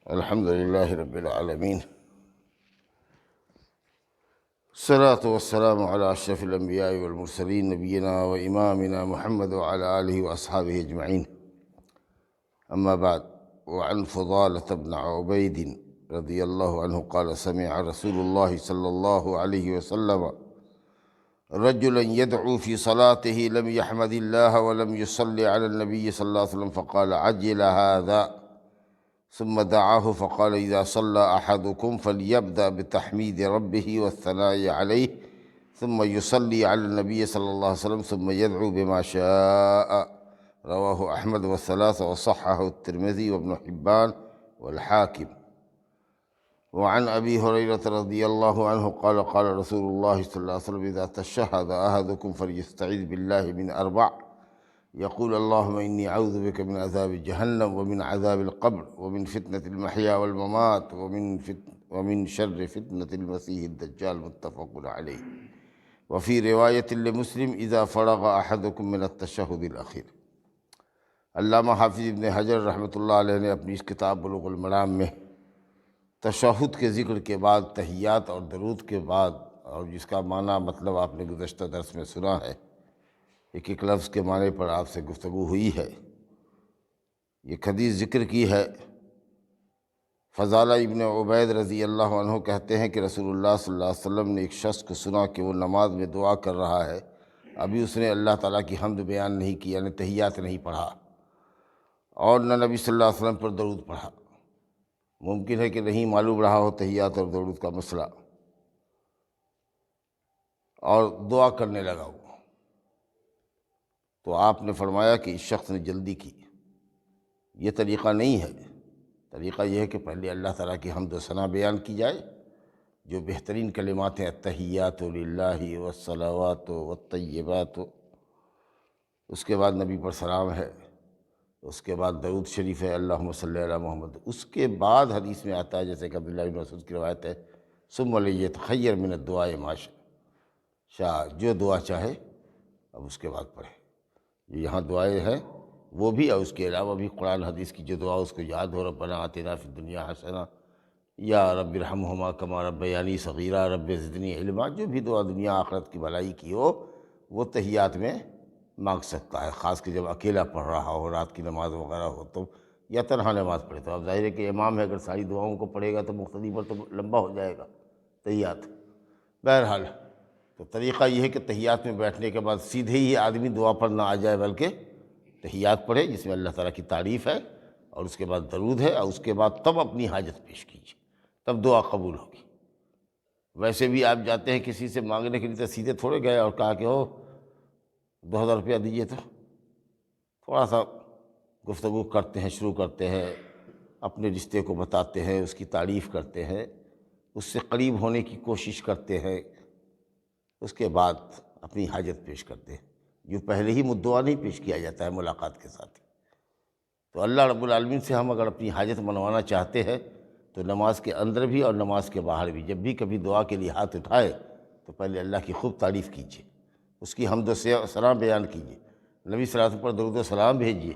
الحمد لله رب العالمين، الصلاة والسلام على أشرف الأنبياء والمرسلين نبينا وإمامنا محمد وعلى آله وأصحابه أجمعين. أما بعد، وعن فضالة بن عبيد رضي الله عنه قال سمع رسول الله صلى الله عليه وسلم رجلا يدعو في صلاته لم يحمد الله ولم يصلي على النبي صلى الله عليه وسلم فقال عجل هذا، ثم دعاه فقال إذا صلى أحدكم فليبدأ بتحميد ربه والثناء عليه ثم يصلي على النبي صلى الله عليه وسلم ثم يدعو بما شاء. رواه أحمد والثلاثة وصححه الترمذي وابن حبان والحاكم. وعن أبي هريرة رضي الله عنه قال قال رسول الله صلى الله عليه وسلم إذا تشهد أحدكم فليستعيذ بالله من أربع، يقول اللهم إني أعوذ بك من عذاب جهنم ومن عذاب القبر ومن فتنة المحيا والممات ومن شر فتنة المسيح الدجال، متفق عليه. وفي رواية لمسلم إذا فرغ أحدكم من التشهد الأخير. علامہ حافظ ابن حجر رحمۃ اللہ علیہ نے اپنی اس کتاب بلوغ المرام میں تشہد کے ذکر کے بعد تحیات اور درود کے بعد، اور جس کا معنی مطلب آپ نے گزشتہ درس میں سنا ہے، ایک ایک لفظ کے معنی پر آپ سے گفتگو ہوئی ہے، یہ حدیث ذکر کی ہے۔ فضالہ ابن عبید رضی اللہ عنہ کہتے ہیں کہ رسول اللہ صلی اللہ علیہ وسلم نے ایک شخص کو سنا کہ وہ نماز میں دعا کر رہا ہے، ابھی اس نے اللہ تعالیٰ کی حمد بیان نہیں کی، یعنی تحیات نہیں پڑھا اور نہ نبی صلی اللہ علیہ وسلم پر درود پڑھا۔ ممکن ہے کہ نہیں معلوم رہا ہو تحیات اور درود کا مسئلہ، اور دعا کرنے لگا وہ، تو آپ نے فرمایا کہ اس شخص نے جلدی کی۔ یہ طریقہ نہیں ہے، طریقہ یہ ہے کہ پہلے اللہ تعالیٰ کی حمد و ثنا بیان کی جائے، جو بہترین کلمات ہیں، التحیات للہ والصلوات والطیبات، اس کے بعد نبی پر سلام ہے، اس کے بعد درود شریف ہے اللہم صلی علی محمد، اس کے بعد حدیث میں آتا ہے جیسے کہ عبداللہ بن مسعود کی روایت ہے ثم لیتخیر من الدعاء ما شاء، جو دعا چاہے اب اس کے بعد پڑھے۔ یہاں دعائیں ہیں وہ بھی، اور اس کے علاوہ بھی قرآن حدیث کی جو دعا اس کو یاد ہو، ربنا آتنا فی الدنیا حسنہ، یا رب ارحمہما کما ربیانی صغیرہ، رب زدنی علما، جو بھی دعا دنیا آخرت کی بھلائی کی ہو وہ تحیات میں مانگ سکتا ہے، خاص کہ جب اکیلا پڑھ رہا ہو، رات کی نماز وغیرہ ہو تو، یا تنہا نماز پڑھے تو اب ظاہر ہے کہ امام ہے، اگر ساری دعاؤں کو پڑھے گا تو مقتدی پر تو لمبا ہو جائے گا تحیات۔ بہرحال تو طریقہ یہ ہے کہ تحیات میں بیٹھنے کے بعد سیدھے ہی آدمی دعا پر نہ آ جائے، بلکہ تحیات پڑھے جس میں اللہ تعالیٰ کی تعریف ہے، اور اس کے بعد درود ہے، اور اس کے بعد تب اپنی حاجت پیش کیجیے، تب دعا قبول ہوگی۔ ویسے بھی آپ جاتے ہیں کسی سے مانگنے کے لیے تو سیدھے تھوڑے گئے اور کہا کہ 2000 روپیہ دیجیے، تو تھوڑا سا گفتگو کرتے ہیں، شروع کرتے ہیں، اپنے رشتے کو بتاتے ہیں، اس کی تعریف کرتے ہیں، اس سے قریب ہونے کی کوشش کرتے ہیں، اس کے بعد اپنی حاجت پیش کرتے ہیں۔ جو پہلے ہی مدعا نہیں پیش کیا جاتا ہے ملاقات کے ساتھ ہی۔ تو اللہ رب العالمین سے ہم اگر اپنی حاجت منوانا چاہتے ہیں تو نماز کے اندر بھی اور نماز کے باہر بھی، جب بھی کبھی دعا کے لیے ہاتھ اٹھائے تو پہلے اللہ کی خوب تعریف کیجیے، اس کی حمد و ثنا بیان کیجیے، نبی صلی اللہ علیہ وسلم پر درود و سلام بھیجیے،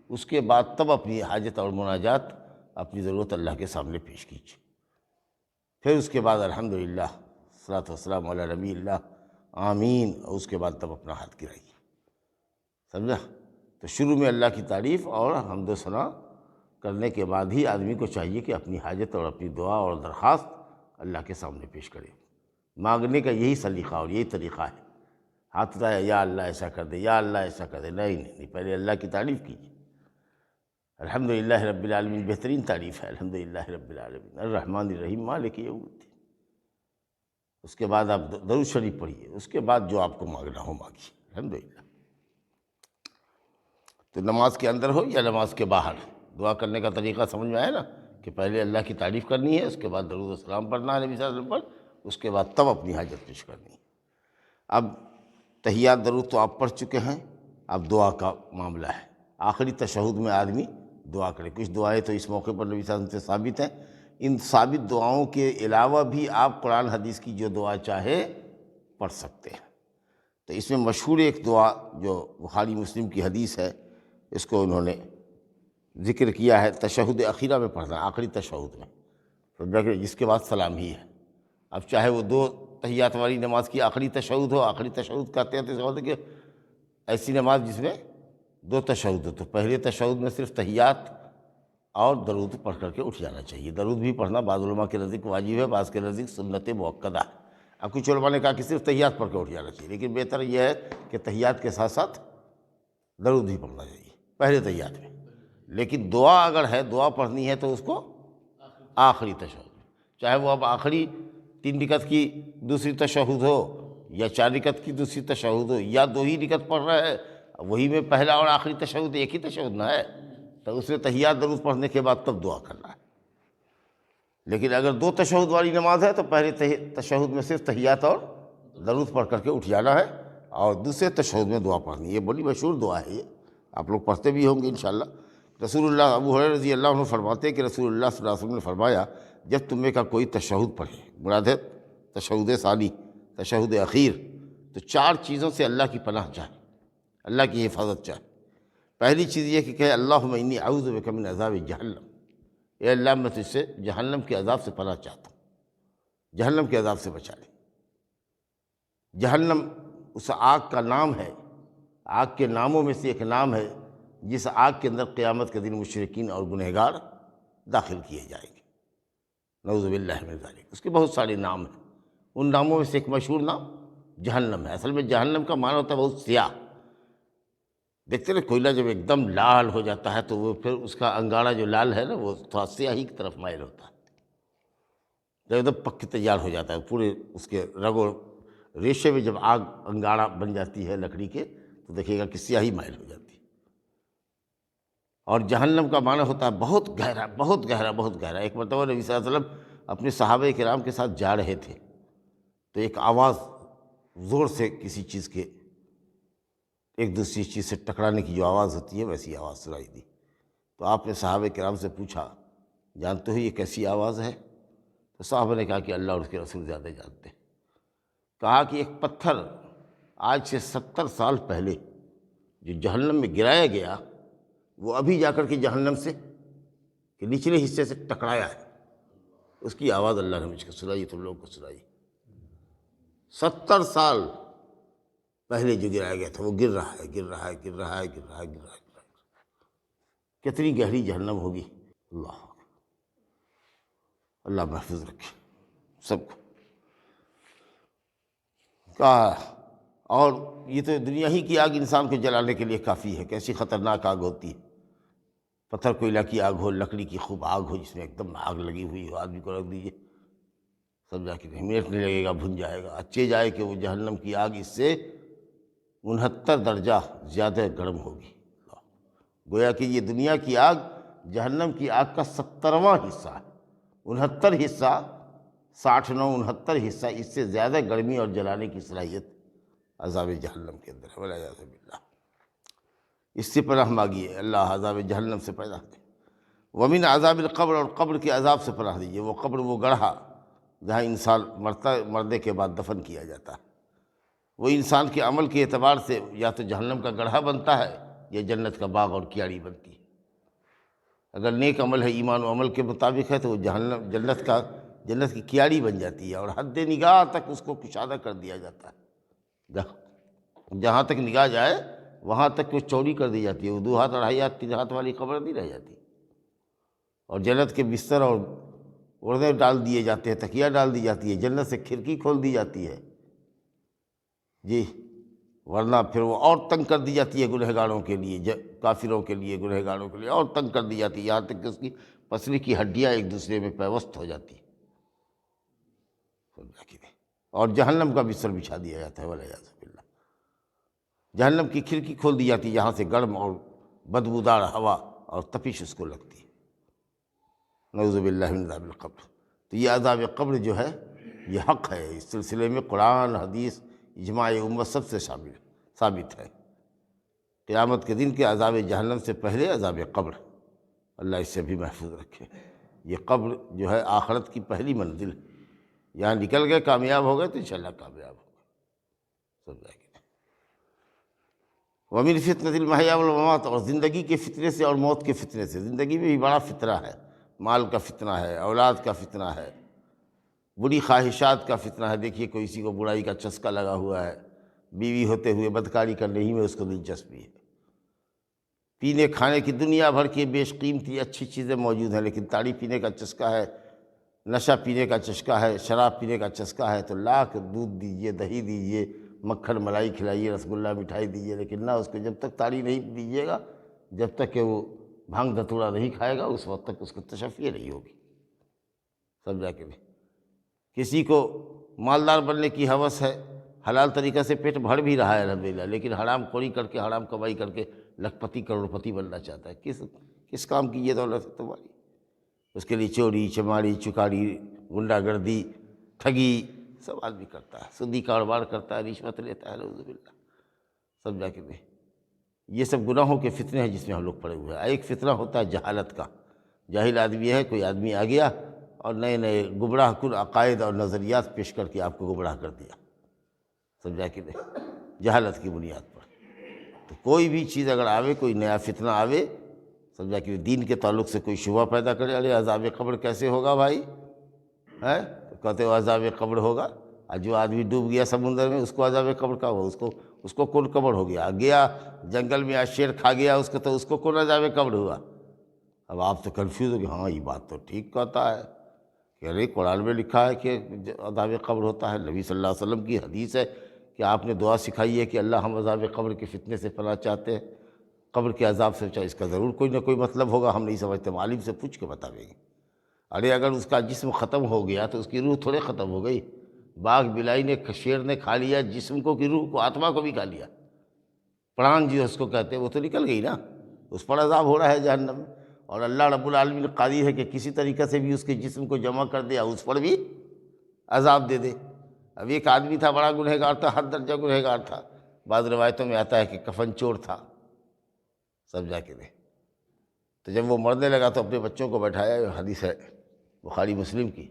اس کے بعد تب اپنی حاجت اور مناجات، اپنی ضرورت اللہ کے سامنے پیش کیجیے۔ پھر اس کے بعد الحمدللہ، الصلاۃ والسلام علی نبی اللہ، آمین، اور اس کے بعد تب اپنا ہاتھ گرائیے۔ سمجھا؟ تو شروع میں اللہ کی تعریف اور حمد و ثنا کرنے کے بعد ہی آدمی کو چاہیے کہ اپنی حاجت اور اپنی دعا اور درخواست اللہ کے سامنے پیش کرے۔ مانگنے کا یہی سلیقہ اور یہی طریقہ ہے۔ ہاتھ اٹھایا، یا اللہ ایسا کر دے، یا اللہ ایسا کر دے، نہیں، پہلے اللہ کی تعریف کیجیے۔ الحمدللہ رب العالمین بہترین تعریف ہے، الحمدللہ رب العالمین الرحمن الرحیم مالک یوم الدین۔ اس کے بعد آپ درود شریف پڑھیے، اس کے بعد جو آپ کو مانگنا ہو مانگیے، الحمدللہ۔ تو نماز کے اندر ہو یا نماز کے باہر، دعا کرنے کا طریقہ سمجھ میں آیا نا، کہ پہلے اللہ کی تعریف کرنی ہے، اس کے بعد درود و سلام پڑھنا ہے نبی صلی اللہ علیہ وسلم پر، اس کے بعد تب اپنی حاجت پیش کرنی ہے۔ اب تحیات درود تو آپ پڑھ چکے ہیں، اب دعا کا معاملہ ہے۔ آخری تشہد میں آدمی دعا کرے۔ کچھ دعائیں تو اس موقع پر نبی صلی اللہ علیہ وسلم سے ثابت ہیں، ان ثابت دعاؤں کے علاوہ بھی آپ قرآن حدیث کی جو دعا چاہے پڑھ سکتے ہیں۔ تو اس میں مشہور ایک دعا جو بخاری مسلم کی حدیث ہے، اس کو انہوں نے ذکر کیا ہے تشہد اخیرہ میں پڑھنا، آخری تشہد میں، تو جس کے بعد سلام ہی ہے۔ اب چاہے وہ دو تحیات والی نماز کی آخری تشہد ہو، آخری تشہد کہتے ہیں تشہد کہ ایسی نماز جس میں دو تشہد ہو، تو پہلے تشہد میں صرف تحیات اور درود پڑھ کر کے اٹھ جانا چاہیے۔ درود بھی پڑھنا بعض علماء کے نزدیک واجب ہے، بعض کے نزدیک سنت مؤکدہ ہے۔ اب کچھ علماء نے کہا کہ صرف تحیات پڑھ کے اٹھ جانا چاہیے، لیکن بہتر یہ ہے کہ تحیات کے ساتھ ساتھ درود بھی پڑھنا چاہیے پہلے تحیات میں۔ لیکن دعا اگر ہے، دعا پڑھنی ہے تو اس کو آخری تشہد میں، چاہے وہ اب آخری 3 رکعت کی دوسری تشہد ہو یا 4 رکعت کی دوسری تشہد ہو یا 2 ہی رکعت پڑھ رہا ہے، وہی میں پہلا اور آخری تشہد ایک ہی تشہد نہ ہے، تو اس میں تحیات درود پڑھنے کے بعد تب دعا کرنا ہے۔ لیکن اگر 2 تشہد والی نماز ہے تو پہلے تشہد میں صرف تحیات اور درود پڑھ کر کے اٹھ جانا ہے، اور دوسرے تشہد میں دعا پڑھنی ہے۔ یہ بڑی مشہور دعا ہے، یہ آپ لوگ پڑھتے بھی ہوں گے انشاءاللہ۔ رسول اللہ، ابو ہریرہ رضی اللہ عنہ فرماتے ہیں کہ رسول اللہ صلی اللہ علیہ وسلم نے فرمایا، جب تم میں کا کوئی تشہد پڑھے، مراد ہے تشہد ثانی، تشہد اخیر، تو 4 چیزوں سے اللہ کی پناہ چاہے، اللہ کی حفاظت چاہے۔ پہلی چیز یہ کہ کہے اللہم انی اعوذ بک من عذاب جہنم، اے اللہ میں تجھ سے جہنم کے عذاب سے پناہ چاہتا ہوں، جہنم کے عذاب سے بچا لے۔ جہنم اس آگ کا نام ہے، آگ کے ناموں میں سے ایک نام ہے جس آگ کے اندر قیامت کے دن مشرکین اور گنہگار داخل کیے جائیں گے، نعوذ باللہ من ذالک۔ اس کے بہت سارے نام ہیں، ان ناموں میں سے ایک مشہور نام جہنم ہے۔ اصل میں جہنم کا معنی ہوتا ہے بہت سیاہ۔ دیکھتے نا کوئلہ جب ایک دم لال ہو جاتا ہے تو وہ پھر اس کا انگارہ جو لال ہے نا وہ تھوڑا سیاہی کی طرف مائل ہوتا ہے، جب ایک دم پک کے تیار ہو جاتا ہے پورے اس کے رگ و ریشے میں، جب آگ انگارہ بن جاتی ہے لکڑی کے تو دیکھیے گا کہ سیاہی مائل ہو جاتی ہے۔ اور جہنم کا معنی ہوتا ہے بہت گہرا، بہت گہرا، بہت گہرا۔ ایک مرتبہ نبی صلی اللہ علیہ وسلم اپنے صحابہ کرام کے ساتھ جا رہے تھے تو ایک آواز زور سے کسی چیز کے ایک دوسری چیز سے ٹکرانے کی جو آواز ہوتی ہے ویسی آواز سنائی دی، تو آپ نے صحابہ کرام سے پوچھا جانتے ہو یہ کیسی آواز ہے؟ تو صحابہ نے کہا کہ اللہ اور اس کے رسول زیادہ جانتے ہیں۔ کہا کہ ایک پتھر آج سے 70 سال پہلے جو جہنم میں گرایا گیا وہ ابھی جا کر کے جہنم سے کہ نچلے حصے سے ٹکرایا ہے، اس کی آواز اللہ نے مجھ کو سنائی، تم لوگوں کو سنائی۔ 70 سال پہلے جو گرایا گیا تھا وہ گر رہا ہے، گر رہا ہے، گر رہا ہے، گر رہا ہے، گر رہا ہے، گر رہا ہے۔ کتنی گہری جہنم ہوگی، اللہ اللہ محفوظ رکھے سب کو۔ کہا اور یہ تو دنیا ہی کی آگ انسان کو جلانے کے لیے کافی ہے، کیسی خطرناک آگ ہوتی ہے۔ پتھر کوئلہ کی آگ ہو، لکڑی کی خوب آگ ہو جس میں ایک دم آگ لگی ہوئی ہو، آدمی کو رکھ دیجیے سمجھا کہ منٹ نہیں لگے گا بھن جائے گا۔ اچھے جائے کہ وہ جہنم کی آگ اس سے 69 درجہ زیادہ گرم ہوگی۔ گویا کہ یہ دنیا کی آگ جہنم کی آگ کا 70واں حصہ ہے، 69 حصہ، 60 9 69 حصہ اس سے زیادہ گرمی اور جلانے کی صلاحیت عذاب جہنم کے اندر ہے، والعیاذ باللہ۔ اس سے پناہ مانگیے، اللہ عذاب جہنم سے پناہ دے۔ ومن عذاب القبر، اور قبر کے عذاب سے پناہ دیجیے۔ وہ قبر، وہ گڑھا جہاں انسان مرنے کے بعد دفن کیا جاتا ہے، وہ انسان کے عمل کے اعتبار سے یا تو جہنم کا گڑھا بنتا ہے یا جنت کا باغ اور کیاڑی بنتی ہے۔ اگر نیک عمل ہے، ایمان و عمل کے مطابق ہے تو وہ جنت کی کیاڑی بن جاتی ہے، اور حد نگاہ تک اس کو کشادہ کر دیا جاتا ہے، جہاں تک نگاہ جائے وہاں تک وہ چوڑی کر دی جاتی ہے، وہ 2 ہاتھ 2.5 ہاتھ 3 ہاتھ والی قبر نہیں رہ جاتی، اور جنت کے بستر اور اوڑھنے ڈال دیے جاتے ہیں، تکیہ ڈال دی جاتی ہے، جنت سے کھڑکی کھول دی جاتی ہے جی، ورنہ پھر وہ اور تنگ کر دی جاتی ہے گنہگاروں کے لیے، کافروں کے لیے، گنہگاروں کے لیے اور تنگ کر دی جاتی ہے، یہاں تک کہ اس کی پسلی کی ہڈیاں ایک دوسرے میں پیوست ہو جاتی ہیں، اور جہنم کا بستر بچھا دیا جاتا ہے، والعیاذ باللہ۔ جہنم کی کھڑکی کھول دی جاتی ہے، یہاں سے گرم اور بدبودار ہوا اور تپش اس کو لگتی ہے، نعوذ باللہ من عذاب القبر۔ تو یہ عذاب قبر جو ہے یہ حق ہے، اس سلسلے میں قرآن، حدیث، اجماع امت سب سے ثابت ہے۔ قیامت کے دن کے عذاب جہنم سے پہلے عذاب قبر، اللہ اس سے بھی محفوظ رکھے۔ یہ قبر جو ہے آخرت کی پہلی منزل ہے، یہاں نکل گئے، کامیاب ہو گئے تو انشاءاللہ کامیاب ہو گئے، سمجھا کہ ومن فتنۃ المحیا والممات، اور زندگی کے فتنے سے اور موت کے فتنے سے۔ زندگی میں بھی بڑا فتنہ ہے، مال کا فتنہ ہے، اولاد کا فتنہ ہے، بری خواہشات کا فتنہ ہے۔ دیکھیے کوئی کسی کو برائی کا چسکا لگا ہوا ہے، بیوی ہوتے ہوئے بدکاری کرنے ہی میں اس کو دلچسپی ہے۔ پینے کھانے کی دنیا بھر کی بیش قیمتی اچھی چیزیں موجود ہیں، لیکن تاڑی پینے کا چسکا ہے، نشہ پینے کا چسکا ہے، شراب پینے کا چسکا ہے، تو لاکھ دودھ دیجیے، دہی دیجیے، مکھن ملائی کھلائیے، رسگلہ مٹھائی دیجیے، لیکن نہ اس کو جب تک تاڑی نہیں دیجیے گا، جب تک کہ وہ بھنگ دھتورا نہیں کھائے گا، اس وقت تک اس کو تشفی نہیں ہوگی۔ سمجھا کہ نہیں؟ کسی کو مالدار بننے کی ہوس ہے، حلال طریقہ سے پیٹ بھر بھی رہا ہے الحمدللہ، لیکن حرام خوری کر کے، حرام کمائی کر کے لکھ پتی کروڑ پتی بننا چاہتا ہے۔ کس کام کی یہ دولت ہے تمہاری؟ اس کے لیے چوری چماری چکاری غنڈہ گردی ٹھگی سب آدمی کرتا ہے، سودی کاروبار کرتا ہے، رشوت لیتا ہے، نعوذ باللہ۔ سمجھا کہ نہیں؟ یہ سب گناہوں کے فتنے ہیں جس میں ہم لوگ پڑے ہوئے ہیں۔ ایک فتنہ ہوتا ہے جہالت کا، جاہل آدمی ہے، کوئی آدمی آ گیا اور نئے نئے گمراہ کن عقائد اور نظریات پیش کر کے آپ کو گمراہ کر دیا۔ سمجھا کہ نہیں؟ جہالت کی بنیاد پر۔ تو کوئی بھی چیز اگر آوے، کوئی نیا فتنہ آوے، سمجھا کہ دین کے تعلق سے کوئی شبہ پیدا کرے، ارے عذاب قبر کیسے ہوگا بھائی؟ ہے تو کہتے ہو عذاب قبر ہوگا، اور جو آدمی ڈوب گیا سمندر میں اس کو عذاب قبر کا ہوا، اس کو کون قبر ہو گیا؟ گیا جنگل میں شیر کھا گیا اس کو، تو اس کو کون عذاب قبر ہوا؟ اب آپ تو کنفیوز ہو گئے، ہاں یہ بات تو ٹھیک کہتا ہے کہ ارے قرآن میں لکھا ہے کہ عذاب قبر ہوتا ہے، نبی صلی اللہ علیہ وسلم کی حدیث ہے کہ آپ نے دعا سکھائی ہے کہ اللہ ہم عذاب قبر کے فتنے سے پناہ چاہتے ہیں، قبر کے عذاب سے چاہے، اس کا ضرور کوئی نہ کوئی مطلب ہوگا، ہم نہیں سمجھتے، عالم سے پوچھ کے بتائیں گے۔ ارے اگر اس کا جسم ختم ہو گیا تو اس کی روح تھوڑے ختم ہو گئی؟ باغ بلائی نے، شیر نے کھا لیا جسم کو، کی روح کو، آتما کو بھی کھا لیا، پران جو اس کو کہتے ہیں، وہ تو نکل گئی نا، اس پر عذاب ہو رہا ہے جہنم میں۔ اور اللہ رب العالمین قادر ہے کہ کسی طریقے سے بھی اس کے جسم کو جمع کر دے، اس پر بھی عذاب دے دے۔ اب ایک آدمی تھا بڑا گنہگار تھا، حد درجہ گنہگار تھا، بعض روایتوں میں آتا ہے کہ کفن چور تھا۔ سمجھا کہ نہیں؟ تو جب وہ مرنے لگا تو اپنے بچوں کو بیٹھایا، حدیث ہے بخاری مسلم کی،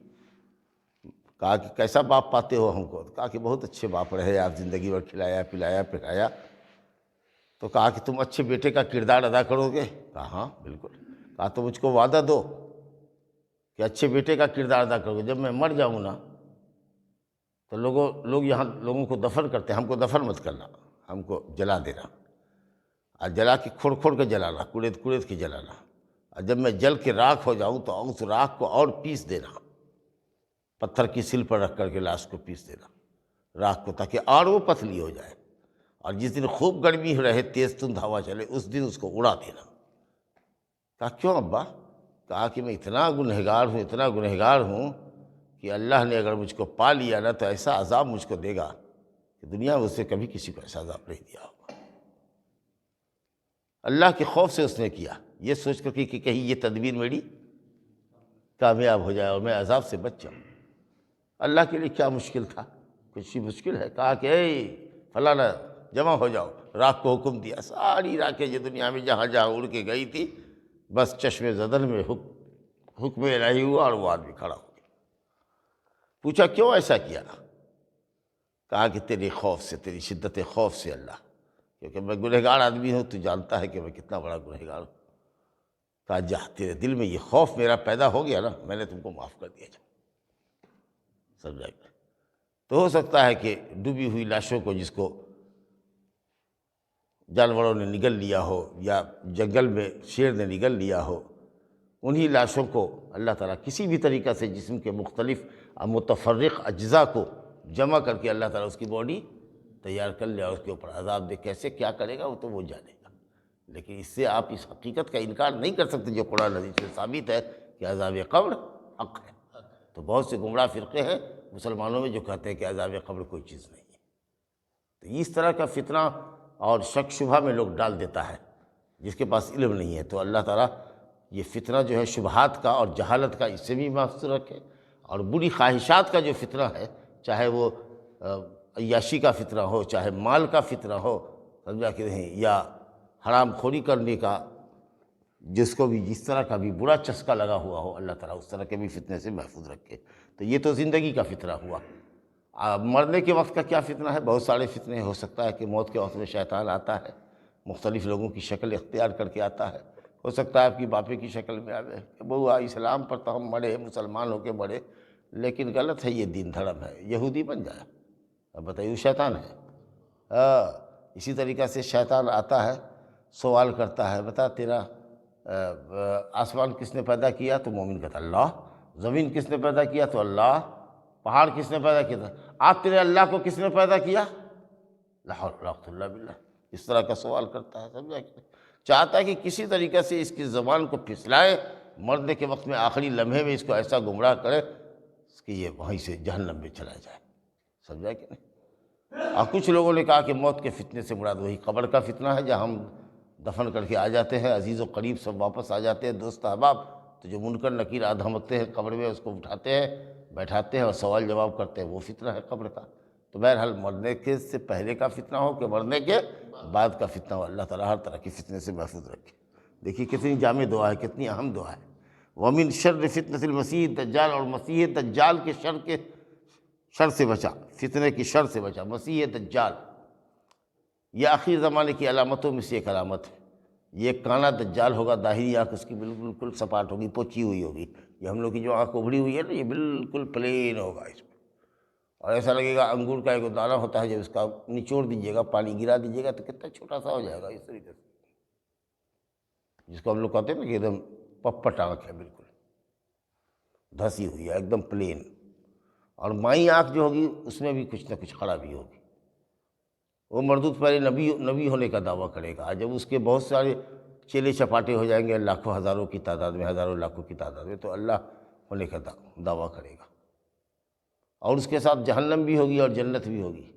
کہا کہ کیسا باپ پاتے ہو ہم کو؟ کہا کہ بہت اچھے باپ رہے آپ، زندگی بھر کھلایا پلایا پڑھایا۔ تو کہا کہ تم اچھے بیٹے کا کردار ادا کرو گے؟ کہا ہاں بالکل۔ کہا تو مجھ کو وعدہ دو کہ اچھے بیٹے کا کردار ادا کرو گے، جب میں مر جاؤں نا تو لوگ یہاں لوگوں کو دفن کرتے ہیں، ہم کو دفن مت کرنا، ہم کو جلا دینا، اور جلا کے کھوڑ کھوڑ کے جلانا، کوڑید کوڑید کے جلانا، اور جب میں جل کے راکھ ہو جاؤں تو اس راکھ کو اور پیس دینا، پتھر کی سل پر رکھ کر کے لاش کو پیس دینا راکھ کو، تاکہ اور وہ پتلی ہو جائے، اور جس دن خوب گرمی رہے، تیز تند ہوا چلے، اس دن اس کو اڑا دینا۔ کہا کیوں ابا؟ کہا کہ میں اتنا گنہگار ہوں، اتنا گنہگار ہوں کہ اللہ نے اگر مجھ کو پا لیا نا تو ایسا عذاب مجھ کو دے گا کہ دنیا میں اس سے کبھی کسی کو ایسا عذاب نہیں دیا ہوگا۔ اللہ کے خوف سے اس نے کیا، یہ سوچ کر کہ کہیں یہ تدبیر میری کامیاب ہو جائے اور میں عذاب سے بچ جاؤں۔ اللہ کے لیے کیا مشکل تھا؟ کچھ ہی مشکل ہے؟ کہا کہ اے فلانا جمع ہو جاؤ، راکھ کو حکم دیا، ساری راکھیں جو دنیا میں جہاں جہاں اڑ کے گئی تھی، بس چشم زدن میں حکم الہی ہوا اور وہ آدمی کھڑا ہو گیا۔ پوچھا کیوں ایسا کیا؟ کہا کہ تیرے خوف سے، تیری شدت خوف سے اللہ، کیونکہ میں گنہگار آدمی ہوں، تو جانتا ہے کہ میں کتنا بڑا گنہگار ہوں۔ کہا جا، تیرے دل میں یہ خوف میرا پیدا ہو گیا نا، میں نے تم کو معاف کر دیا۔ جا، سمجھا گیا؟ تو ہو سکتا ہے کہ ڈوبی ہوئی لاشوں کو، جس کو جانوروں نے نگل لیا ہو یا جنگل میں شیر نے نگل لیا ہو، انہی لاشوں کو اللہ تعالیٰ کسی بھی طریقہ سے جسم کے مختلف متفرق اجزاء کو جمع کر کے اللہ تعالیٰ اس کی باڈی تیار کر لیا، اس کے اوپر عذاب دے، کیسے کیا کرے گا وہ تو وہ جانے گا۔ لیکن اس سے آپ اس حقیقت کا انکار نہیں کر سکتے جو قرآن حدیث سے ثابت ہے کہ عذاب قبر حق ہے۔ تو بہت سے گمراہ فرقے ہیں مسلمانوں میں جو کہتے ہیں کہ عذاب قبر کوئی چیز نہیں ہے۔ تو اس طرح کا فتنہ اور شک شبہ میں لوگ ڈال دیتا ہے جس کے پاس علم نہیں ہے۔ تو اللہ تعالیٰ یہ فتنہ جو ہے شبہات کا اور جہالت کا، اس سے بھی محفوظ رکھے، اور بری خواہشات کا جو فتنہ ہے، چاہے وہ عیاشی کا فتنہ ہو، چاہے مال کا فتنہ ہو، سمجھا کہ نہیں، یا حرام خوری کرنے کا، جس کو بھی جس طرح کا بھی برا چسکا لگا ہوا ہو، اللہ تعالیٰ اس طرح کے بھی فتنے سے محفوظ رکھے۔ تو یہ تو زندگی کا فتنہ ہوا۔ مرنے کے وقت کا کیا فتنہ ہے؟ بہت سارے فتنے، ہو سکتا ہے کہ موت کے وقت میں شیطان آتا ہے، مختلف لوگوں کی شکل اختیار کر کے آتا ہے. ہو سکتا ہے آپ کی باپے کی شکل میں آوے کہ بہو اسلام پر تو ہم مڑے، مسلمان ہو کے مڑے، لیکن غلط ہے، یہ دین دھڑم ہے، یہودی بن جائے. اب بتائیے، وہ شیطان ہے. اسی طریقہ سے شیطان آتا ہے، سوال کرتا ہے، بتا تیرا آسمان کس نے پیدا کیا؟ تو مومن کہتا اللہ. زمین کس نے پیدا کیا؟ تو اللہ. پہاڑ کس نے پیدا کیا؟ تھا آج تیرے اللہ کو کس نے پیدا کیا؟ لا حول ولا قوة الا باللہ. اس طرح کا سوال کرتا ہے. سمجھا کہ چاہتا ہے کہ کسی طریقے سے اس کی زبان کو پھسلائے، مرنے کے وقت میں آخری لمحے میں اس کو ایسا گمراہ کرے کہ یہ وہیں سے جہنم میں چلا جائے. سمجھا کہ نہیں؟ اور کچھ لوگوں نے کہا کہ موت کے فتنے سے مراد وہی قبر کا فتنہ ہے، جہاں ہم دفن کر کے آ جاتے ہیں، عزیز و قریب سب واپس آ جاتے ہیں، دوست احباب، تو جو منکر نکیر آدھم ہوتے ہیں قبر میں اس کو اٹھاتے ہیں، بیٹھاتے ہیں اور سوال جواب کرتے ہیں، وہ فتنہ ہے قبر کا. تو بہرحال مرنے کے سے پہلے کا فتنہ ہو کہ مرنے کے بعد کا فتنہ ہو، اللہ تعالیٰ ہر طرح کی فتنے سے محفوظ رکھے. دیکھیے کتنی جامع دعا ہے، کتنی اہم دعا ہے. وَمِن شر فتنة المسیح دجال، اور مسیح دجال کے شر سے بچا، فتنے کی شر سے بچا. مسیح دجال یہ آخری زمانے کی علامتوں میں سے ایک علامت ہے. یہ کانا دجال ہوگا، داہری آنکھ اس کی بالکل سپاٹ ہوگی، پوچھی ہوئی ہوگی. یہ ہم لوگ کی جو آنکھ ابھری ہوئی ہے نا، یہ بالکل پلین ہوگا اس میں، اور ایسا لگے گا انگور کا ایک دانہ ہوتا ہے، جب اس کا نچوڑ دیجیے گا، پانی گرا دیجیے گا تو کتنا چھوٹا سا ہو جائے گا، اس طریقے سے، جس کو ہم لوگ کہتے ہیں نا کہ ایک دم پپٹ آنکھ ہے، بالکل دھسی ہوئی ہے، ایک دم پلین. اور مائی آنکھ جو ہوگی اس میں بھی کچھ نہ کچھ خرابی ہوگی. وہ مردود پہلے نبی ہونے کا دعویٰ کرے گا. جب اس کے بہت سارے چیلے چپاٹے ہو جائیں گے، لاکھوں ہزاروں کی تعداد میں، ہزاروں لاکھوں کی تعداد میں، تو اللہ ہونے کا دعویٰ کرے گا. اور اس کے ساتھ جہنم بھی ہوگی اور جنت بھی ہوگی.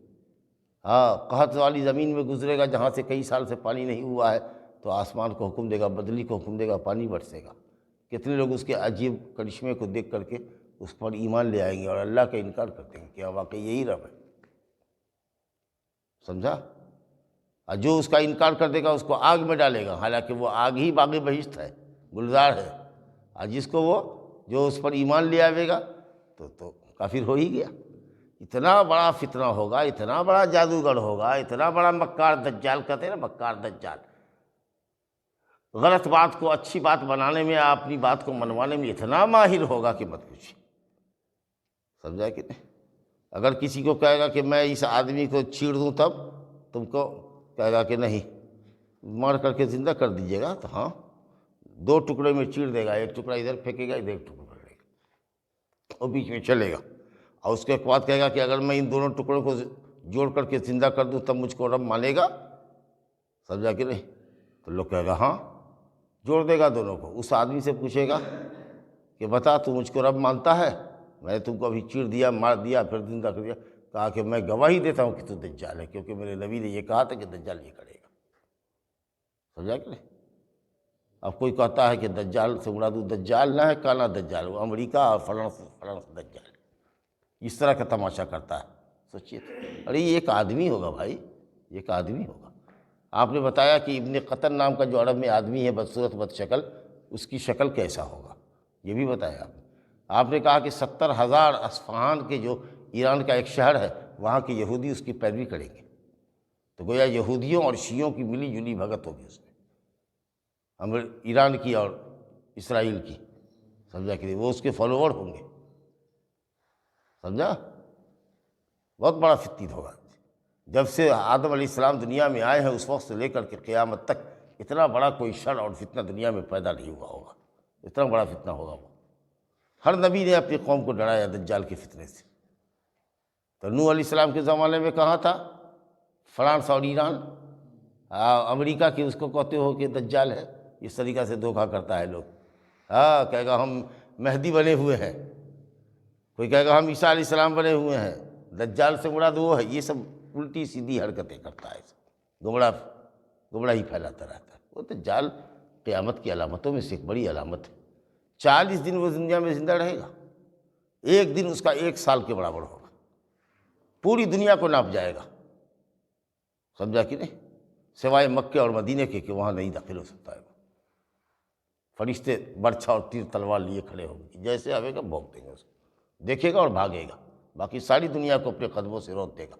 قحط والی زمین میں گزرے گا، جہاں سے کئی سال سے پانی نہیں ہوا ہے، تو آسمان کو حکم دے گا، بدلی کو حکم دے گا، پانی برسے گا. کتنے لوگ اس کے عجیب کرشمے کو دیکھ کر کے اس پر ایمان لے آئیں گے اور اللہ کا انکار کرتے ہیں کہ واقعی یہی رب ہے. سمجھا؟ اور جو اس کا انکار کر دے گا اس کو آگ میں ڈالے گا، حالانکہ وہ آگ ہی باغ بہشت ہے، گلزار ہے. اور جس کو وہ جو اس پر ایمان لے آئے گا تو کافر ہو ہی گیا. اتنا بڑا فتنہ ہوگا، اتنا بڑا جادوگر ہوگا، اتنا بڑا مکار دجال، کہتے ہیں نا مکار دجال، غلط بات کو اچھی بات بنانے میں، اپنی بات کو منوانے میں اتنا ماہر ہوگا کہ مت پوچھیے. سمجھا کہ نہیں؟ اگر کسی کو کہے گا کہ میں اس آدمی کو چیڑ دوں، تب تم کو کہے گا کہ نہیں، مار کر کے زندہ کر دیجیے گا، تو ہاں، 2 ٹکڑے میں چیڑ دے گا، ایک ٹکڑا ادھر پھینکے گا، ادھر ایک ٹکڑا پھینکے گا، وہ بیچ میں چلے گا. اور اس کے بعد کہے گا کہ اگر میں ان دونوں ٹکڑوں کو جوڑ کر کے زندہ کر دوں تب مجھ کو رب مانے گا. سمجھا کہ نہیں؟ تو لوگ کہے گا ہاں، جوڑ دے گا دونوں کو. اس آدمی سے پوچھے گا کہ بتا تو مجھ کو رب مانتا ہے؟ میں نے تم کو ابھی چیڑ دیا، مار دیا، پھر زندہ کر دیا. کہا کہ میں گواہی دیتا ہوں کہ تو دجال ہے، کیونکہ میرے نبی نے یہ کہا تھا کہ دجال یہ کرے گا. سمجھا کہ نہیں؟ اب کوئی کہتا ہے کہ دجال سے مراد دجال نہ ہے، کانا دجال، وہ امریکہ اور فلاں دجال، اس طرح کا تماشا کرتا ہے. سوچیے، ارے یہ ایک آدمی ہوگا بھائی، یہ ایک آدمی ہوگا. آپ نے بتایا کہ ابن قطن نام کا جو عرب میں آدمی ہے، بدصورت بد شکل، اس کی شکل کیسا ہوگا، یہ بھی بتایا آپ نے. آپ نے کہا کہ 70,000 اصفہان کے جو ایران کا ایک شہر ہے، وہاں کے یہودی اس کی پیروی کریں گے. تو گویا یہودیوں اور شیعوں کی ملی جلی بھگت ہوگی اس میں، ایران کی اور اسرائیل کی. سمجھا کہ وہ اس کے فالوور ہوں گے. سمجھا؟ بہت بڑا فتنہ ہوگا. جب سے آدم علیہ السلام دنیا میں آئے ہیں، اس وقت سے لے کر کے قیامت تک اتنا بڑا کوئی شر اور فتنہ دنیا میں پیدا نہیں ہوا ہوگا. اتنا بڑا فتنہ ہوگا وہ. ہر نبی نے اپنی قوم کو ڈرایا دجال کے فتنے سے. تو نوح علیہ السلام کے زمانے میں کہاں تھا؟ فرانس اور ایران. امریکہ کی اس کو کہتے ہو کہ دجال ہے. اس طریقہ سے دھوکہ کرتا ہے لوگ. کہے گا ہم مہدی بنے ہوئے ہیں، کوئی کہے گا ہم عیسیٰ علیہ السلام بنے ہوئے ہیں. دجال سے مراد وہ ہے. یہ سب الٹی سیدھی حرکتیں کرتا ہے، گمراہی پھیلاتا رہتا ہے. وہ دجال قیامت کی علامتوں میں سے ایک بڑی علامت ہے. 40 دن وہ دنیا میں زندہ رہے گا. ایک دن اس کا 1 سال کے برابر ہوگا. پوری دنیا کو ناپ جائے گا. سمجھا کہ نہیں؟ سوائے مکے اور مدینے کے کہ وہاں نہیں داخل ہو سکتا ہے. فرشتے برچھا اور تیر تلوار لیے کھڑے ہوں گے، جیسے آئے گا بھونک دیں گے اس کو، دیکھے گا اور بھاگے گا. باقی ساری دنیا کو اپنے قدموں سے روک دے گا.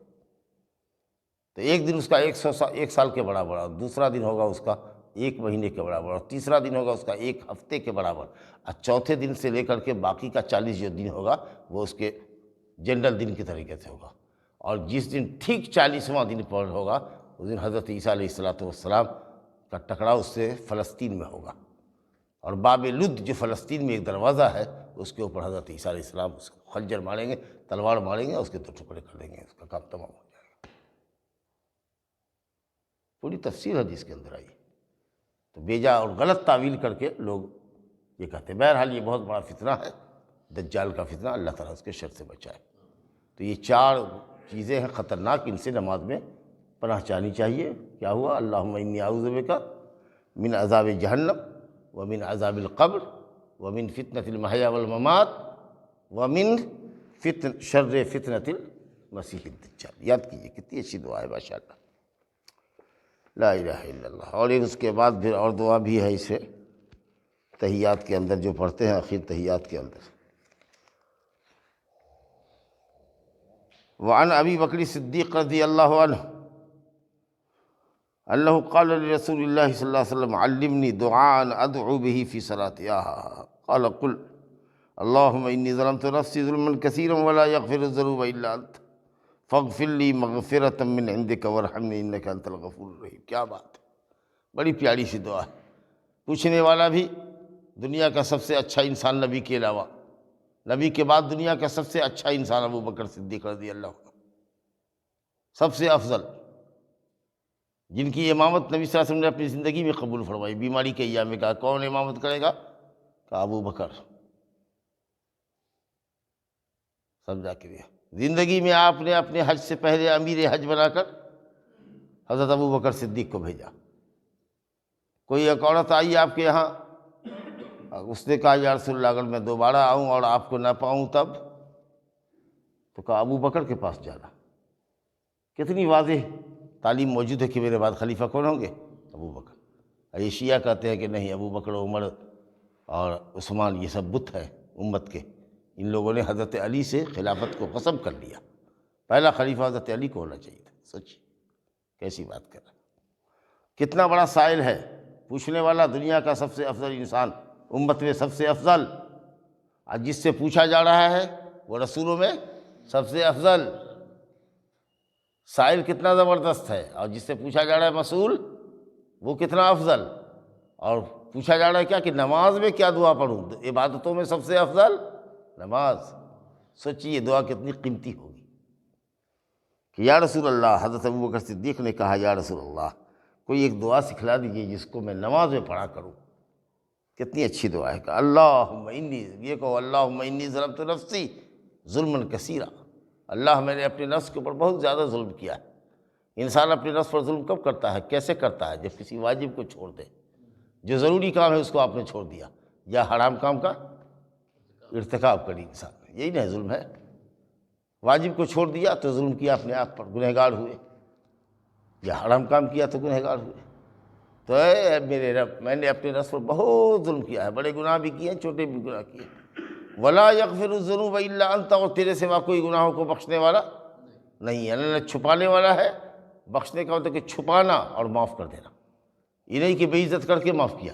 تو ایک دن اس کا 1 سال کے برابر، اور دوسرا دن ہوگا اس کا 1 مہینے کے برابر، اور تیسرا دن ہوگا اس کا 1 ہفتے کے برابر، اور چوتھے دن سے لے کر کے باقی کا 40 جو دن ہوگا وہ اس کے جنرل دن کے طریقے سے ہوگا۔ اور جس دن ٹھیک 40واں دن پر ہوگا اس دن حضرت عیسیٰ علیہ السلام کا ٹکراؤ اس سے فلسطین میں ہوگا، اور باب لد جو فلسطین میں ایک دروازہ ہے اس کے اوپر حضرت عیسیٰ علیہ السلام اس کو خنجر ماریں گے، تلوار ماریں گے، اس کے 2 ٹکڑے کر دیں گے، اس کا کام تمام ہو جائے گا۔ پوری تفسیر حدیث کے اندر آئی، تو بیجا اور غلط تعویل کر کے لوگ یہ کہتے ہیں۔ بہرحال یہ بہت بڑا فتنہ ہے، دجال کا فتنہ، اللہ تعالیٰ اس کے شر سے بچائے۔ تو یہ 4 چیزیں ہیں خطرناک، ان سے نماز میں پناہ چاہنی چاہیے۔ کیا ہوا؟ اللہم انی اعوذ بک من عذاب جہنم ومن عذاب القبر ومن فتنة المحیا والممات ومن شر فتنة المسیح الدجال۔ یاد کیجیے، کتنی اچھی دعا ہے ماشاءاللہ، لا الہ الا اللہ۔ اور اس کے بعد پھر اور دعا بھی ہے اسے تحیات کے اندر جو پڑھتے ہیں، آخر تحیات کے اندر۔ وعن ابی بکر صدیق رضی اللہ عنہ انہ قال لرسول اللہ صلی اللہ علیہ وسلم علمنی دعاء ادعو به فی صلاتي قال قل اللهم انی ظلمت نفسی ظلما کثیرا ولا یغفر الذنوب الا انت فاغفر لی مغفرۃ من عندک وارحمنی انک انت الغفور الرحیم۔ کیا بات ہے، بڑی پیاری سی دعا ہے۔ پوچھنے والا بھی دنیا کا سب سے اچھا انسان نبی کے علاوہ، نبی کے بعد دنیا کا سب سے اچھا انسان ابو بکر صدیق رضی اللہ عنہ، سب سے افضل، جن کی امامت نبی صلی اللہ علیہ وسلم نے اپنی زندگی میں قبول فرمائی۔ بیماری کے ایام میں کہا کون امامت کرے گا؟ کہا ابو بکر۔ سمجھا کہ زندگی میں آپ نے اپنے حج سے پہلے امیر حج بنا کر حضرت ابو بکر صدیق کو بھیجا۔ کوئی ایک عورت آئی آپ کے یہاں، اس نے کہا یا رسول اللہ اگر میں دوبارہ آؤں اور آپ کو نہ پاؤں تب؟ تو کہا ابو بکر کے پاس جانا۔ کتنی واضح تعلیم موجود ہے کہ میرے بعد خلیفہ کون ہوں گے؟ ابو بکر۔ یہ شیعہ کہتے ہیں کہ نہیں، ابو بکر، عمر اور عثمان یہ سب بت ہیں امت کے۔ ان لوگوں نے حضرت علی سے خلافت کو قسم کر لیا، پہلا خلیفہ حضرت علی کو ہونا چاہیے تھا۔ سوچیے کیسی بات کر رہا ہے، کتنا بڑا سائل ہے۔ پوچھنے والا دنیا کا سب سے افضل انسان، امت میں سب سے افضل، اور جس سے پوچھا جا رہا ہے وہ رسولوں میں سب سے افضل۔ سائل کتنا زبردست ہے، اور جس سے پوچھا جا رہا ہے مسئول، وہ کتنا افضل۔ اور پوچھا جا رہا ہے کیا کہ نماز میں کیا دعا پڑھوں؟ عبادتوں میں سب سے افضل نماز۔ سوچیے دعا کتنی قیمتی ہوگی کہ یا رسول اللہ، حضرت ابو بکر صدیق نے کہا یا رسول اللہ کوئی ایک دعا سکھلا دیجیے جس کو میں نماز میں پڑھا کروں۔ کتنی اچھی دعا ہے کہ اللہم انی، یہ کہو اللہم انی ظلمت نفسی ظلما کثیرا، اللہ میں نے اپنے نفس کے اوپر بہت زیادہ ظلم کیا ہے۔ انسان اپنے نفس پر ظلم کب کرتا ہے، کیسے کرتا ہے؟ جب کسی واجب کو چھوڑ دے، جو ضروری کام ہے اس کو آپ نے چھوڑ دیا، یا حرام کام کا ارتکاب کری انسان، یہی نہیں ظلم ہے۔ واجب کو چھوڑ دیا تو ظلم کیا اپنے آپ پر، گنہگار ہوئے، یا حرام کام کیا تو گنہگار ہوئے۔ تو اے میرے رب، میں نے اپنے نفس پر بہت ظلم کیا ہے، بڑے گناہ بھی کیے ہیں، چھوٹے بھی گناہ کیے ہیں۔ ولا یغفر الذنوب الا انت، اور تیرے سوا کوئی گناہوں کو بخشنے والا نہیں ہے۔ اللہ چھپانے والا ہے، بخشنے کا مطلب کہ چھپانا اور معاف کر دینا، یہ نہیں کہ بے عزت کر کے معاف کیا،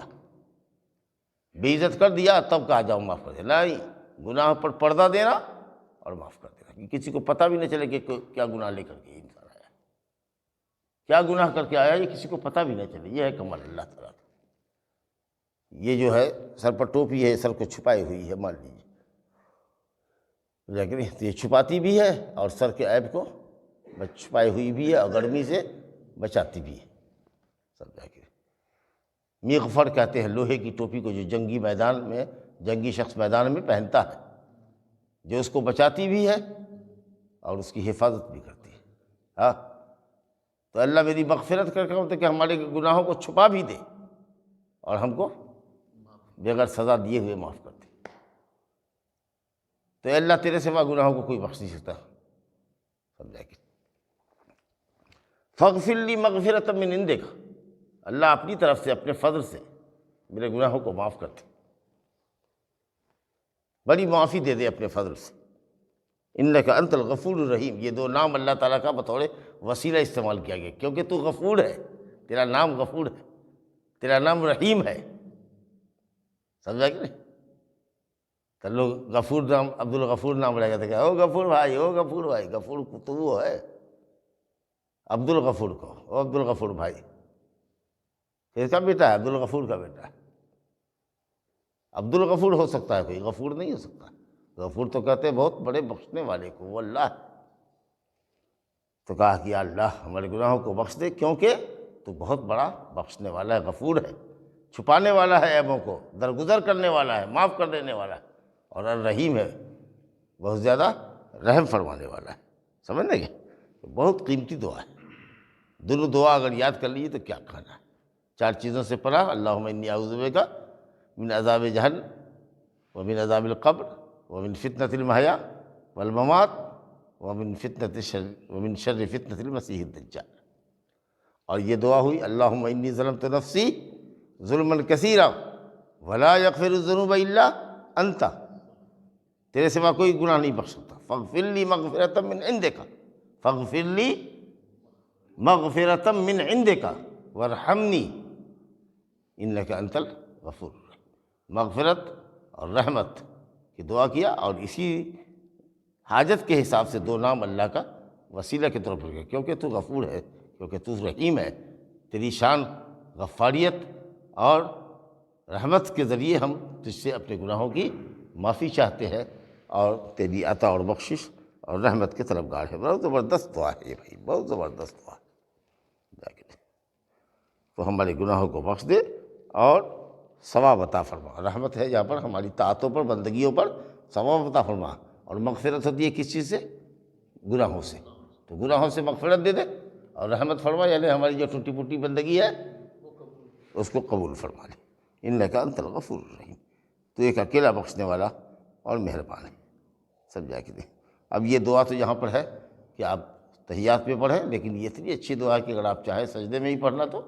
بے عزت کر دیا تب کہا جاؤ معاف کر دینا، نہیں، گناہ پر پردہ دینا اور معاف کر دینا، کہ کسی کو پتہ بھی نہ چلے کہ کیا گناہ لے کر کے انسان آیا، کیا گناہ کر کے آیا، یہ کسی کو پتہ بھی نہ چلے۔ یہ ہے کمال اللہ تعالیٰ کا۔ یہ جو ہے سر پر ٹوپی ہے، سر کو چھپائی ہوئی ہے، مان لیجیے، لیکن یہ چھپاتی بھی ہے اور سر کے عیب کو چھپائی ہوئی بھی ہے، اور گرمی سے بچاتی بھی ہے۔ سمجھا کہ مغفر کہتے ہیں لوہے کی ٹوپی کو، جو جنگی میدان میں، جنگی شخص میدان میں پہنتا ہے، جو اس کو بچاتی بھی ہے اور اس کی حفاظت بھی کرتی ہے۔ ہاں، تو اللہ میری مغفرت کر کے مطلب کہ ہمارے گناہوں کو چھپا بھی دے اور ہم کو بغیر سزا دیے ہوئے معاف کر دے۔ تو اللہ تیرے سوا گناہوں کو کوئی بخش نہیں سکتا۔ سمجھا کہ فاغفر لی مغفرۃ من عندک، اللہ اپنی طرف سے، اپنے فضل سے میرے گناہوں کو معاف کر دے، بڑی معافی دے دے اپنے فضل سے۔ انک انت الغفور الرحیم، یہ دو نام اللہ تعالیٰ کا بطور وسیلہ استعمال کیا گیا، کیونکہ تو غفور ہے، تیرا نام غفور ہے، تیرا نام رحیم ہے، سمجھا کہ نہیں؟ تو لوگ غفور نام، عبد الغفور نام رہ جاتا ہے، او غفور بھائی، او غفور بھائی، غفور تو وہ ہے عبد الغفور کو، او عبد الغفور بھائی، کس کا بیٹا ہے؟ عبد الغفور کا بیٹا ہے۔ عبد الغفور ہو سکتا ہے کوئی، غفور نہیں ہو سکتا۔ غفور تو کہتے ہیں بہت بڑے بخشنے والے کو، وہ اللہ ہے۔ تو کہا کہ یا اللہ ہمارے گناہوں کو بخش دے، کیونکہ تو بہت بڑا بخشنے والا ہے، غفور ہے، چھپانے والا ہے عیبوں کو، درگزر کرنے والا ہے، معاف کر دینے والا ہے، اور الرحیم ہے، بہت زیادہ رحم فرمانے والا ہے۔ سمجھنے گے؟ بہت قیمتی دعا ہے۔ دونوں دعا اگر یاد کر لیجیے تو کیا کہنا ہے۔ 4 چیزوں سے پڑھا، اللہم انی اعوذ بک من عذاب جہنم ومن عذاب القبر ومن فتنة المحیا والممات ومن شر فتنة المسیح الدجال۔ اور یہ دعا ہوئی اللہم انی ظلمت نفسی ظلما کثیرا ولا یغفر الذنوب الا انت، تیرے سوا کوئی گناہ نہیں بخش سکتا، فاغفر لی مغفرۃ من عندک، فاغفر لی مغفرۃ من عندک وارحمنی انک انت الغفور الرحیم۔ مغفرت اور رحمت کی دعا کیا، اور اسی حاجت کے حساب سے 2 نام اللہ کا وسیلہ کے طور پر کیا، کیونکہ تو غفور ہے، کیونکہ تو رحیم ہے، تیری شان غفاریت اور رحمت کے ذریعے ہم تجھ سے اپنے گناہوں کی معافی چاہتے ہیں، اور تیری عطا اور بخشش اور رحمت کے طلبگار ہے۔ بہت زبردست دعا ہے یہ بھائی، بہت زبردست دعا ہے۔ تو ہمارے گناہوں کو بخش دے اور ثواب عطا فرما۔ رحمت ہے جہاں پر ہماری طاعتوں پر، بندگیوں پر ثواب عطا فرما، اور مغفرت ہوتی ہے کس چیز سے؟ گناہوں سے، تو گناہوں سے مغفرت دے دے، اور رحمت فرما یعنی ہماری جو ٹوٹی پھوٹی بندگی ہے اس کو قبول فرما لے۔ انک انت الغفور الرحیم، تو ایک اکیلا بخشنے والا اور مہربان ہے۔ سمجھا کہ نہیں؟ اب یہ دعا تو یہاں پر ہے کہ آپ تحیات میں پڑھیں، لیکن یہ اتنی اچھی دعا ہے کہ اگر آپ چاہیں سجدے میں ہی پڑھنا تو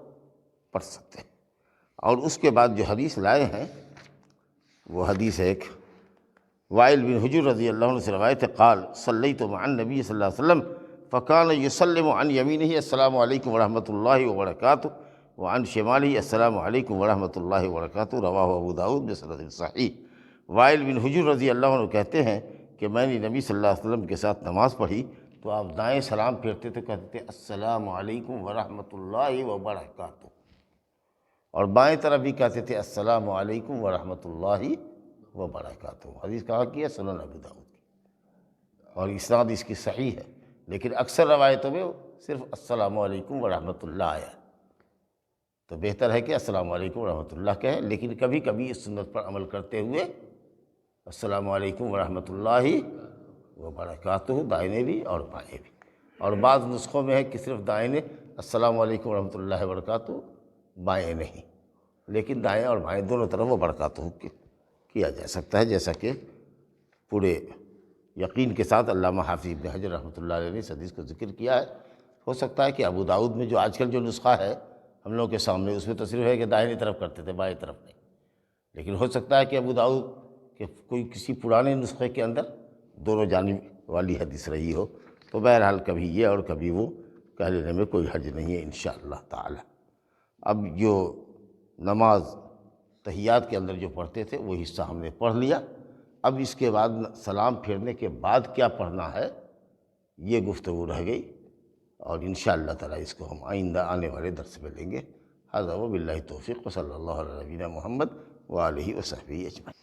پڑھ سکتے ہیں۔ اور اس کے بعد جو حدیث لائے ہیں وہ حدیث ہے ایک وائل بن حجر رضی اللہ عنہ سے روایت ہے، قال صلیت مع النبی صلی اللہ علیہ وسلم فکان یسلم عن یمینہ السلام علیکم ورحمۃ اللہ وبرکاتہ وعن شمالہ السلام علیکم ورحمۃ اللہ وبرکاتہ، رواہ ابو داؤد بسند صحیح۔ وائل بن حجر رضی اللہ عنہ کہتے ہیں کہ میں نے نبی صلی اللہ علیہ وسلم کے ساتھ نماز پڑھی تو آپ دائیں سلام پھیرتے تو کہتے تھے السلام علیکم ورحمۃ اللہ وبرکاتہ، اور بائیں طرف بھی کہتے تھے السلام علیکم ورحمۃ اللہ وبرکاتہ۔ حدیث کہاں کی ہے؟ سنن ابو داؤد کی، اور اسناد اس کی صحیح ہے، لیکن اکثر روایتوں میں صرف السلام علیکم ورحمۃ اللہ آیا، تو بہتر ہے کہ السلام علیکم ورحمۃ اللہ کہیں، لیکن کبھی کبھی اس سنت پر عمل کرتے ہوئے السلام علیکم ورحمۃ اللہ وبرکاتہ دائنے بھی اور بائیں بھی، اور بعض نسخوں میں ہے کہ صرف دائنے السلام علیکم ورحمۃ اللہ وبرکاتہ، بائیں نہیں، لیکن دائیں اور بائیں دونوں طرف وہ برکاتہ کیا جا سکتا ہے، جیسا کہ پورے یقین کے ساتھ علامہ حافظ ابن حجر رحمۃ اللہ علیہ نے اس حدیث کو ذکر کیا ہے۔ ہو سکتا ہے کہ ابو داؤد میں جو آج کل جو نسخہ ہے ہم لوگوں کے سامنے، اس میں تو صرف ہے کہ دائنی طرف کرتے تھے، بائیں طرف نہیں، لیکن ہو سکتا ہے کہ ابو داؤد کے کوئی کسی پرانے نسخے کے اندر دونوں جانب والی حدیث رہی ہو، تو بہرحال کبھی یہ اور کبھی وہ کہہ لینے میں کوئی حرج نہیں ہے انشاءاللہ تعالی۔ اب جو نماز تحیات کے اندر جو پڑھتے تھے وہ حصہ ہم نے پڑھ لیا، اب اس کے بعد سلام پھیرنے کے بعد کیا پڑھنا ہے یہ گفتگو رہ گئی، اور انشاءاللہ تعالی اس کو ہم آئندہ آنے والے درس میں لیں گے۔ ھذا وباللہ توفیق، وصلی اللہ علی نبینا محمد وآلہ وصحبہ اجمعین۔